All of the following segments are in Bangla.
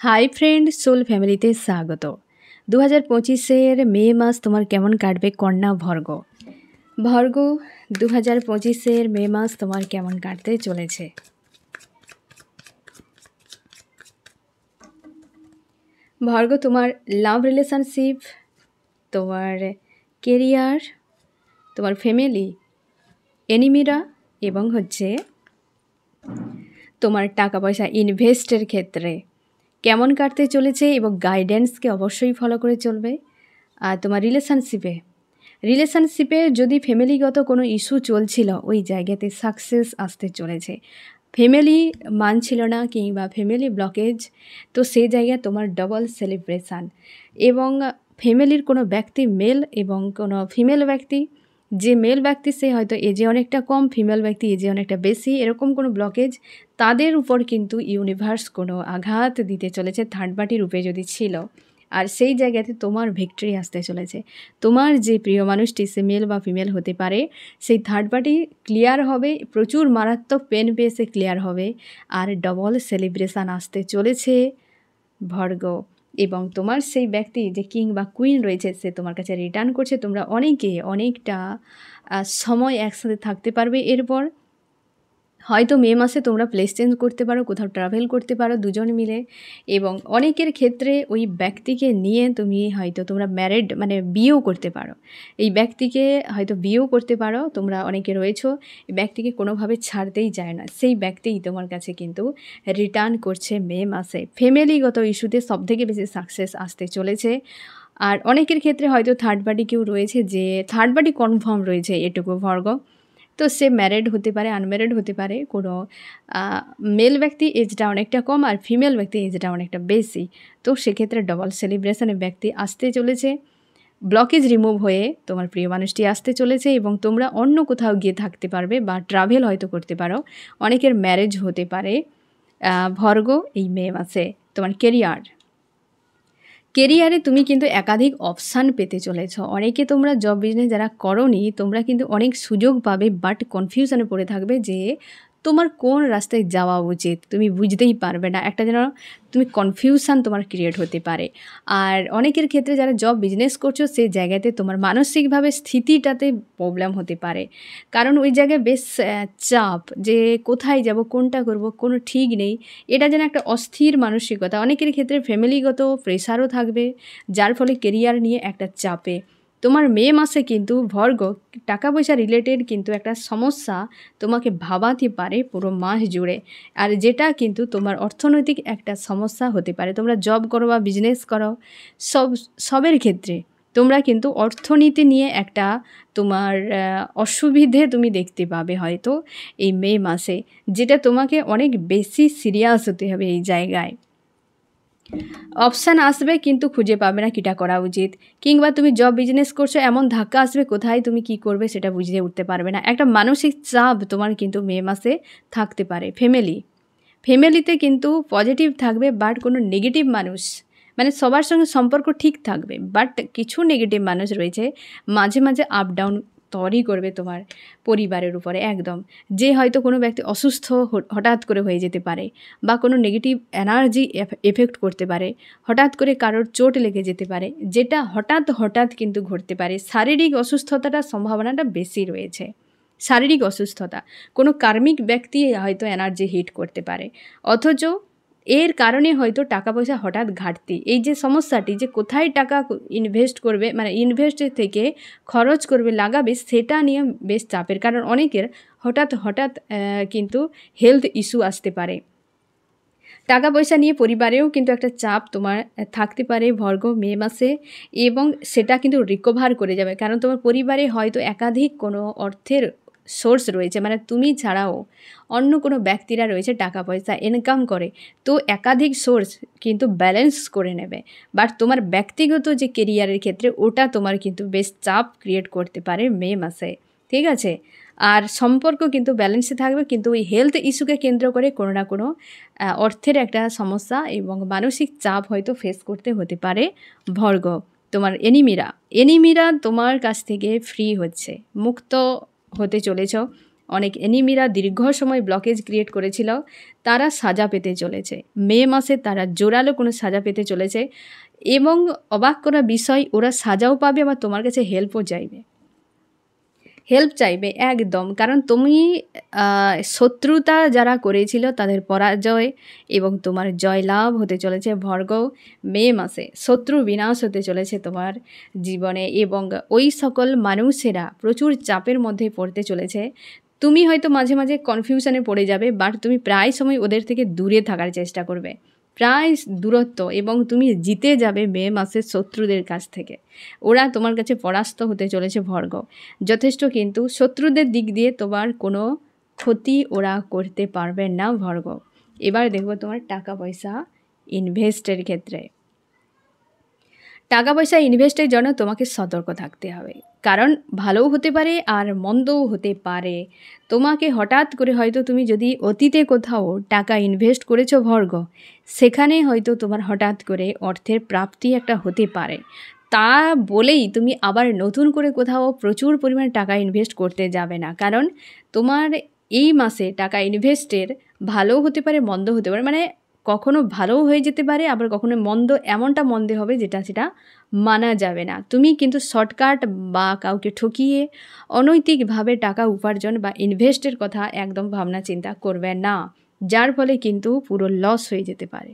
হাই ফ্রেন্ড, সোল ফ্যামিলিতে স্বাগত। 2025-এর মে মাস তোমার কেমন কাটবে? কন্যা ভর্গ। ভর্গ, 2025-এর মে মাস তোমার কেমন কাটতে চলেছে? ভর্গ, তোমার লাভ রিলেশনশিপ, তোমার কেরিয়ার, তোমার ফ্যামিলি, এনিমিরা এবং তোমার টাকা পয়সা ইনভেস্টের ক্ষেত্রে কেমন কাটতে চলেছে এবং গাইডেন্সকে অবশ্যই ফলো করে চলবে। আর তোমার রিলেশনশিপে যদি ফ্যামিলিগত কোনো ইস্যু চলছিল, ওই জায়গাতে সাকসেস আসতে চলেছে। ফ্যামিলি মানছিল না কিংবা ফ্যামিলি ব্লকেজ, তো সেই জায়গায় তোমার ডবল সেলিব্রেশান। এবং ফ্যামিলির কোনো ব্যক্তি মেল এবং কোনো ফিমেল ব্যক্তি, যে মেল ব্যক্তি সে হয়তো এজে অনেকটা কম, ফিমেল ব্যক্তি এজে অনেকটা বেশি, এরকম কোনো ব্লকেজ তাদের উপর কিন্তু ইউনিভার্স কোনো আঘাত দিতে চলেছে থার্ড পার্টি রূপে যদি ছিল। আর সেই জায়গাতে তোমার ভিক্টরি আসতে চলেছে। তোমার যে প্রিয় মানুষটি, সে মেল বা ফিমেল হতে পারে, সেই থার্ড পার্টি ক্লিয়ার হবে, প্রচুর মারাত্মক পেন পেয়ে সে ক্লিয়ার হবে। আর ডবল সেলিব্রেশান আসতে চলেছে ভর্গ। এবং তোমার সেই ব্যক্তি যে কিং বা কুইন রয়েছে, সে তোমার কাছে রিটার্ন করছে। তোমরা অনেকটা সময় একসাথে থাকতে পারবে। এরপর হয়তো মে মাসে তোমরা প্লেস চেঞ্জ করতে পারো, কোথাও ট্রাভেল করতে পারো দুজন মিলে। এবং অনেকের ক্ষেত্রে ওই ব্যক্তিকে নিয়ে তোমরা ম্যারিড বিয়েও করতে পারো। এই ব্যক্তিকে হয়তো বিয়েও করতে পারো। তোমরা অনেকে রয়েছো, এই ব্যক্তিকে কোনোভাবে ছাড়তেই যায় না, সেই ব্যক্তিই তোমার কাছে কিন্তু রিটার্ন করছে মে মাসে। ফ্যামিলিগত ইস্যুতে সবথেকে বেশি সাকসেস আসতে চলেছে। আর অনেকের ক্ষেত্রে হয়তো থার্ড পার্টি কেউ রয়েছে, যে থার্ড পার্টি কনফার্ম রয়েছে এটুকু ভর্গ। তো সে ম্যারিড হতে পারে, আনম্যারিড হতে পারে। কোনো মেল ব্যক্তি এজটা অনেকটা কম আর ফিমেল ব্যক্তি এজটা অনেকটা বেশি। তো সেক্ষেত্রে ডবল সেলিব্রেশনের ব্যক্তি আসতে চলেছে। ব্লকেজ রিমুভ হয়ে তোমার প্রিয় মানুষটি আসতে চলেছে এবং তোমরা অন্য কোথাও গিয়ে থাকতে পারবে বা ট্রাভেল হয়তো করতে পারো। অনেকের ম্যারেজ হতে পারে ভর্গ এই মে মাসে। তোমার কেরিয়ারে তুমি কিন্তু একাধিক অপশান পেতে চলেছ। অনেকে তোমরা জব বিজনেস যারা করোনি, তোমরা কিন্তু অনেক সুযোগ পাবে, বাট কনফিউশনে পড়ে থাকবে যে তোমার কোন রাস্তায় যাওয়া উচিত, তুমি বুঝতেই পারবে না। একটা যেন তুমি কনফিউশন তোমার ক্রিয়েট হতে পারে। আর অনেকের ক্ষেত্রে যারা জব বিজনেস করছো, সেই জায়গাতে তোমার মানসিকভাবে স্থিতিটাতে প্রবলেম হতে পারে। কারণ ওই জায়গায় বেশ চাপ, যে কোথায় যাব, কোনটা করব, কোনো ঠিক নেই। এটা যেন একটা অস্থির মানসিকতা। অনেকের ক্ষেত্রে ফ্যামিলিগত প্রেশারও থাকবে, যার ফলে কেরিয়ার নিয়ে একটা চাপে। তোমার মে মাসে কিন্তু ভর্গ টাকা পয়সা রিলেটেড কিন্তু একটা সমস্যা তোমাকে ভাবাতে পারে পুরো মাস জুড়ে। আর যেটা কিন্তু তোমার অর্থনৈতিক একটা সমস্যা হতে পারে। তোমরা জব করো বা বিজনেস করো, সবের ক্ষেত্রে তোমরা কিন্তু অর্থনীতি নিয়ে একটা তোমার অসুবিধে তুমি দেখতে পাবে হয়তো এই মে মাসে, যেটা তোমাকে অনেক বেশি সিরিয়াস হতে হবে। এই জায়গায় অপশান আসবে কিন্তু খুঁজে পাবে না কিটা করা উচিত, কিংবা তুমি জব বিজনেস করছো, এমন ধাক্কা আসবে কোথায় তুমি কি করবে সেটা বুঝে উঠতে পারবে না। একটা মানসিক চাপ তোমার কিন্তু মে মাসে থাকতে পারে। ফ্যামিলিতে কিন্তু পজিটিভ থাকবে, বাট কোনো নেগেটিভ মানুষ, সবার সঙ্গে সম্পর্ক ঠিক থাকবে, বাট কিছু নেগেটিভ মানুষ রয়েছে, মাঝে মাঝে আপ ডাউন তৈরি করবে তোমার পরিবারের উপরে একদম। যে হয়তো কোনো ব্যক্তি অসুস্থ হঠাৎ করে হয়ে যেতে পারে, বা কোনো নেগেটিভ এনার্জি এফেক্ট করতে পারে, হঠাৎ করে কারোর চোট লেগে যেতে পারে, যেটা হঠাৎ কিন্তু ঘটতে পারে। শারীরিক অসুস্থতাটার সম্ভাবনাটা বেশি রয়েছে। শারীরিক অসুস্থতা, কোনো কার্মিক ব্যক্তি হয়তো এনার্জি হিট করতে পারে, অথচ এর কারণে হয়তো টাকা পয়সা হঠাৎ ঘাটতি। এই যে সমস্যাটি, যে কোথায় টাকা ইনভেস্ট করবে, ইনভেস্টের থেকে খরচ করবে, লাগাবে, সেটা নিয়ে বেশ চাপের। কারণ অনেকের হঠাৎ কিন্তু হেলথ ইস্যু আসতে পারে। টাকা পয়সা নিয়ে পরিবারেও কিন্তু একটা চাপ তোমার থাকতে পারে ভর্গ মে মাসে, এবং সেটা কিন্তু রিকভার করে যাবে। কারণ তোমার পরিবারে হয়তো একাধিক কোনো অর্থের সোর্স রয়েছে, তুমি ছাড়াও অন্য কোনো ব্যক্তিরা রয়েছে টাকা পয়সা ইনকাম করে, তো একাধিক সোর্স কিন্তু ব্যালেন্স করে নেবে। বাট তোমার ব্যক্তিগত যে কেরিয়ারের ক্ষেত্রে, ওটা তোমার কিন্তু বেশ চাপ ক্রিয়েট করতে পারে মে মাসে, ঠিক আছে? আর সম্পর্ক কিন্তু ব্যালেন্সে থাকবে, কিন্তু ওই হেলথ ইস্যুকে কেন্দ্র করে কোনো না কোনো অর্থের একটা সমস্যা এবং মানসিক চাপ হয়তো ফেস করতে হতে পারে ভর্গ। তোমার এনিমিরা তোমার কাছ থেকে ফ্রি হচ্ছে, মুক্ত হতে চলেছ। অনেক এনিমিরা দীর্ঘ সময় ব্লকেজ ক্রিয়েট করেছিল, তারা সাজা পেতে চলেছে। মে মাসে তারা জোরালো কোনো সাজা পেতে চলেছে এবং অবাক করা বিষয়, ওরা সাজাও পাবে আবার তোমার কাছে হেল্পও চাইবে একদম। কারণ তুমি শত্রুতা যারা করেছিল তাদের পরাজয় এবং তোমার জয়লাভ হতে চলেছে ভর্গ মে মাসে। শত্রু বিনাশ হতে চলেছে তোমার জীবনে এবং ওই সকল মানুষেরা প্রচুর চাপের মধ্যে পড়তে চলেছে। তুমি হয়তো মাঝে মাঝে কনফিউশনে পড়ে যাবে, বাট তুমি প্রায় সময় ওদের থেকে দূরে থাকার চেষ্টা করবে, প্রায় দূরত্ব, এবং তুমি জিতে যাবে মে মাসের শত্রুদের কাছ থেকে। ওরা তোমার কাছে পরাস্ত হতে চলেছে ভর্গ যথেষ্ট, কিন্তু শত্রুদের দিক দিয়ে তোমার কোনো ক্ষতি ওরা করতে পারবে না ভর্গ। এবার দেখব তোমার টাকা পয়সা ইনভেস্টের ক্ষেত্রে। টাকা পয়সা ইনভেস্টের জন্য তোমাকে সতর্ক থাকতে হবে, কারণ ভালোও হতে পারে আর মন্দও হতে পারে। তোমাকে হঠাৎ করে হয়তো তুমি যদি অতীতে কোথাও টাকা ইনভেস্ট করেছো ভর্গ, সেখানে হয়তো তোমার হঠাৎ করে অর্থের প্রাপ্তি একটা হতে পারে। তা বলেই তুমি আবার নতুন করে কোথাও প্রচুর পরিমাণে টাকা ইনভেস্ট করতে যাবে না, কারণ তোমার এই মাসে টাকা ইনভেস্টের ভালোও হতে পারে মন্দ হতে পারে, মানে কখনো ভালোও হয়ে যেতে পারে আবার কখনো মন্দ, এমনটা মন্দে হবে সেটা মানা যাবে না। তুমি কিন্তু শর্টকাট বা কাউকে ঠকিয়ে অনৈতিকভাবে টাকা উপার্জন বা ইনভেস্টের কথা একদম ভাবনা চিন্তা করবে না, যার ফলে কিন্তু পুরো লস হয়ে যেতে পারে,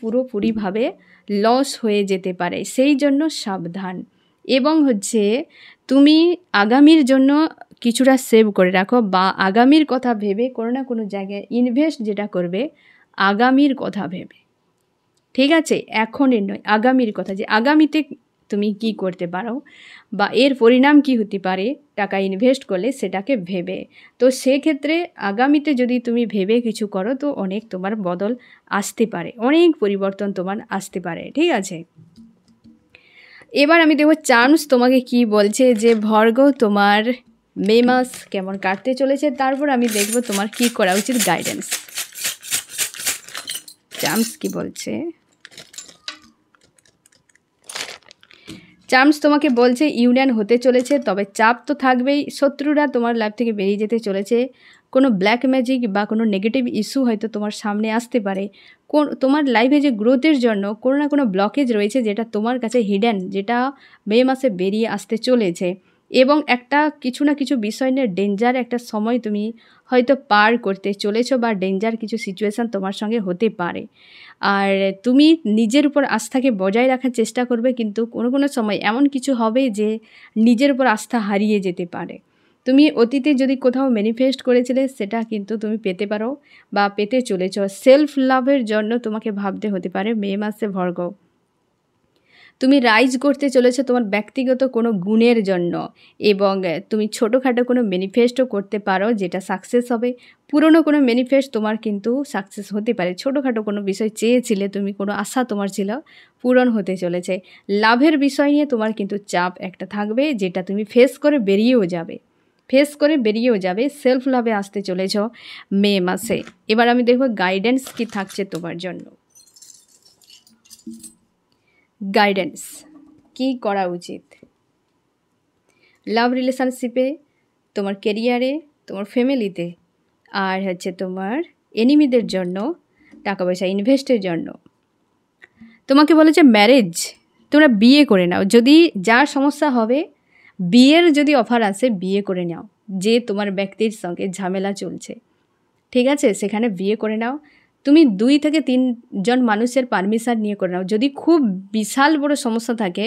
পুরোপুরিভাবে লস হয়ে যেতে পারে। সেই জন্য সাবধান। এবং তুমি আগামীর জন্য কিছুটা সেভ করে রাখো, বা আগামীর কথা ভেবে কোনো না কোনো জায়গায় ইনভেস্ট যেটা করবে আগামীর কথা ভেবে, ঠিক আছে? এখনের নয়, আগামীর কথা, যে আগামীতে তুমি কি করতে পারো বা এর পরিণাম কি হতে পারে টাকা ইনভেস্ট করলে, সেটাকে ভেবে। তো সেক্ষেত্রে আগামীতে যদি তুমি ভেবে কিছু করো তো অনেক তোমার বদল আসতে পারে, অনেক পরিবর্তন তোমার আসতে পারে, ঠিক আছে? এবার আমি দেখব চান্স তোমাকে কি বলছে, যে ভর্গ তোমার মে মাস কেমন কাটতে চলেছে, তারপর আমি দেখব তোমার কি করা উচিত, গাইডেন্স। চান্স কি বলছে? চান্স তোমাকে বলছে ইউনিয়ন হতে চলেছে, তবে চাপ তো থাকবেই। শত্রুরা তোমার লাইফ থেকে বেরিয়ে যেতে চলেছে। কোনো ব্ল্যাক ম্যাজিক বা কোনো নেগেটিভ ইস্যু হয়তো তোমার সামনে আসতে পারে। তোমার লাইফে যে গ্রোথের জন্য কোনো না কোনো ব্লকেজ রয়েছে, যেটা তোমার কাছে হিডেন, যেটা মে মাসে বেরিয়ে আসতে চলেছে। এবং কিছু না কিছু বিষয় নিয়ে ডেঞ্জার একটা সময় তুমি হয়তো পার করতে চলেছো, বা ডেঞ্জার কিছু সিচুয়েশান তোমার সঙ্গে হতে পারে। আর তুমি নিজের উপর আস্থাকে বজায় রাখার চেষ্টা করবে, কিন্তু কোনো কোনো সময় এমন কিছু হবে যে নিজের উপর আস্থা হারিয়ে যেতে পারে। তুমি অতীতে যদি কোথাও ম্যানিফেস্ট করেছিলে, সেটা কিন্তু তুমি পেতে পারো বা পেতে চলেছ। সেলফ লাভের জন্য তোমাকে ভাবতে হতে পারে মে মাসে ভর্গ। তুমি রাইজ করতে চলেছো তোমার ব্যক্তিগত কোনো গুণের জন্য, এবং তুমি ছোটোখাটো কোনো ম্যানিফেস্টও করতে পারো যেটা সাকসেস হবে। পুরনো কোনো ম্যানিফেস্ট তোমার কিন্তু সাকসেস হতে পারে। ছোটোখাটো কোনো বিষয় চেয়েছিলে তুমি, কোনো আশা তোমার ছিল, পূরণ হতে চলেছে। লাভের বিষয় নিয়ে তোমার কিন্তু চাপ একটা থাকবে, যেটা তুমি ফেস করে বেরিয়েও যাবে। সেলফ লাভে আসতে চলেছ মে মাসে। এবার আমি দেখব গাইডেন্স কি থাকছে তোমার জন্য। গাইডেন্স কি করা উচিত লাভ রিলেশনশিপে, তোমার কেরিয়ারে, তোমার ফ্যামিলিতে, আর তোমার এনিমিদের জন্য, টাকা পয়সা ইনভেস্টের জন্য। তোমাকে বলেছে ম্যারেজ, তোমরা বিয়ে করে নাও। যদি যার সমস্যা হবে, বিয়ের যদি অফার আসে, বিয়ে করে নাও। যে তোমার ব্যক্তির সঙ্গে ঝামেলা চলছে, ঠিক আছে, সেখানে বিয়ে করে নাও। তুমি 2 থেকে 3 জন মানুষের পারমিশন নিয়ে করে নাও। যদি খুব বিশাল বড় সমস্যা থাকে,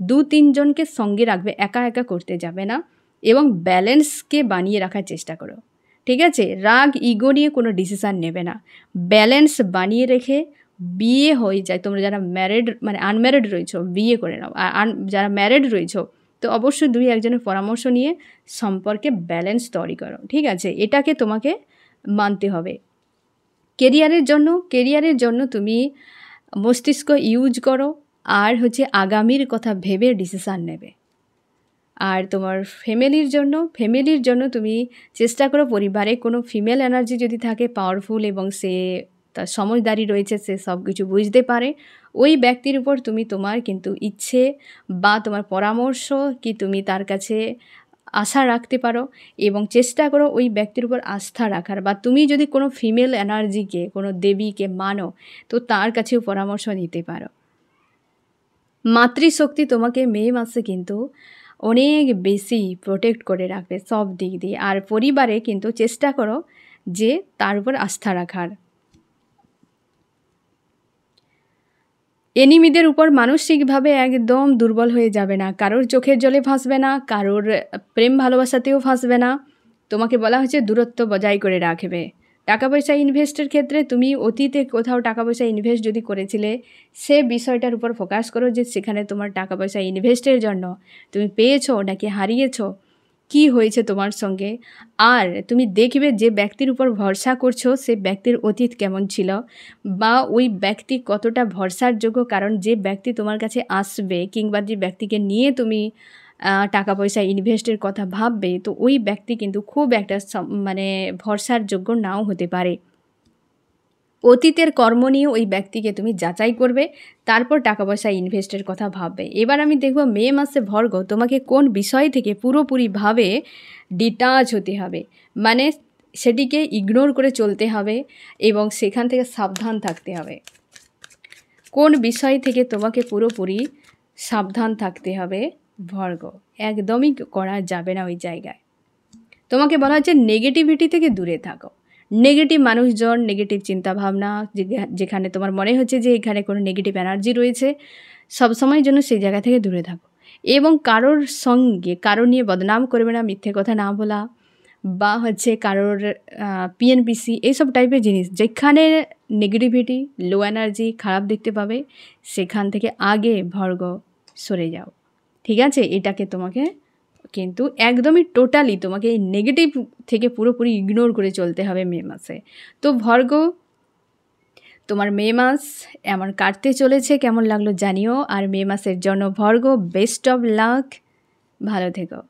2-3 জনকে সঙ্গে রাখবে, একা একা করতে যাবে না। এবং ব্যালেন্সকে বানিয়ে রাখার চেষ্টা করো, ঠিক আছে? রাগ ইগো নিয়ে কোনো ডিসিশান নেবে না। ব্যালেন্স বানিয়ে রেখে বিয়ে হয়ে যায়। তোমরা যারা ম্যারিড মানে আনম্যারিড রয়েছো, বিয়ে করে নাও। আর যারা ম্যারিড রয়েছো, তো অবশ্যই 2-1 জনের পরামর্শ নিয়ে সম্পর্কে ব্যালেন্স তৈরি করো, ঠিক আছে? এটাকে তোমাকে মানতে হবে। কেরিয়ারের জন্য তুমি মস্তিষ্ক ইউজ করো, আর আগামীর কথা ভেবে ডিসিশান নেবে। আর তোমার ফ্যামিলির জন্য তুমি চেষ্টা করো, পরিবারে কোনো ফিমেল এনার্জি যদি থাকে পাওয়ারফুল এবং সে তার সমঝদারি রয়েছে, সে সব কিছু বুঝতে পারে, ওই ব্যক্তির উপর তুমি তোমার কিন্তু ইচ্ছে বা তোমার পরামর্শ কি তুমি তার কাছে আশা রাখতে পারো এবং চেষ্টা করো ওই ব্যক্তির উপর আস্থা রাখার, বা তুমি যদি কোনো ফিমেল এনার্জিকে, কোনো দেবীকে মানো, তো তার কাছেও পরামর্শ নিতে পারো। মাতৃশক্তি তোমাকে মে মাসে কিন্তু অনেক বেশি প্রোটেক্ট করে রাখবে সব দিক দিয়ে। আর পরিবারে কিন্তু চেষ্টা করো যে তার উপর আস্থা রাখার। এনিমিদের উপর মানসিকভাবে একদম দুর্বল হয়ে যাবে না, কারোর চোখের জলে ফাঁসবে না, কারোর প্রেম ভালোবাসাতেও ফাঁসবে না। তোমাকে বলা হচ্ছে দূরত্ব বজায় করে রাখবে। টাকা পয়সা ইনভেস্টের ক্ষেত্রে তুমি অতীতে কোথাও টাকা পয়সা ইনভেস্ট যদি করেছিলে, সে বিষয়টার উপর ফোকাস করো যে সেখানে তোমার টাকা পয়সা ইনভেস্টের জন্য তুমি পেয়েছো নাকি হারিয়েছো, কি হয়েছে তোমার সঙ্গে। আর তুমি দেখবে যে ব্যক্তির উপর ভরসা করছো সে ব্যক্তির অতীত কেমন ছিল, বা ওই ব্যক্তি কতটা ভরসার যোগ্য। কারণ যে ব্যক্তি তোমার কাছে আসবে কিংবা যে ব্যক্তিকে নিয়ে তুমি টাকা পয়সা ইনভেস্টের কথা ভাববে, তো ওই ব্যক্তি কিন্তু খুব একটা মানে ভরসার যোগ্য নাও হতে পারে। অতীতের কর্ম নিয়ে ওই ব্যক্তিকে তুমি যাচাই করবে, তারপর টাকা পয়সা ইনভেস্টের কথা ভাববে। এবার আমি দেখব মে মাসে ভর্গ তোমাকে কোন বিষয় থেকে পুরোপুরিভাবে ডিটাচ হতে হবে, মানে সেটিকে ইগনোর করে চলতে হবে এবং সেখান থেকে সাবধান থাকতে হবে। কোন বিষয় থেকে তোমাকে পুরোপুরি সাবধান থাকতে হবে ভর্গ, একদমই করা যাবে না ওই জায়গায়। তোমাকে বলা হচ্ছে নেগেটিভিটি থেকে দূরে থাকো। নেগেটিভ মানুষজন, নেগেটিভ চিন্তাভাবনা, যেখানে তোমার মনে হচ্ছে যে এখানে কোনো নেগেটিভ এনার্জি রয়েছে, সবসময়ের জন্য সেই জায়গা থেকে দূরে থাকো। এবং কারোর সঙ্গে কারো নিয়ে বদনাম করবে না, মিথ্যে কথা না বলা, বা হচ্ছে কারোর পিএনপিসি এইসব টাইপের জিনিস, যেখানে নেগেটিভিটি, লো এনার্জি, খারাপ দেখতে পাবে, সেখান থেকে আগে ভর্গ সরে যাও। ঠিক আছে, এটাকে তোমাকে কিন্তু একদমই টোটালি তোমাকে এই নেগেটিভ থেকে পুরোপুরি ইগনোর করে চলতে হবে মে মাসে। তো ভর্গ, তোমার মে মাস এমন কাটতে চলেছে, কেমন লাগলো জানিও। আর মে মাসের জন্য ভর্গ বেস্ট অফ লাক, ভালো থেকো।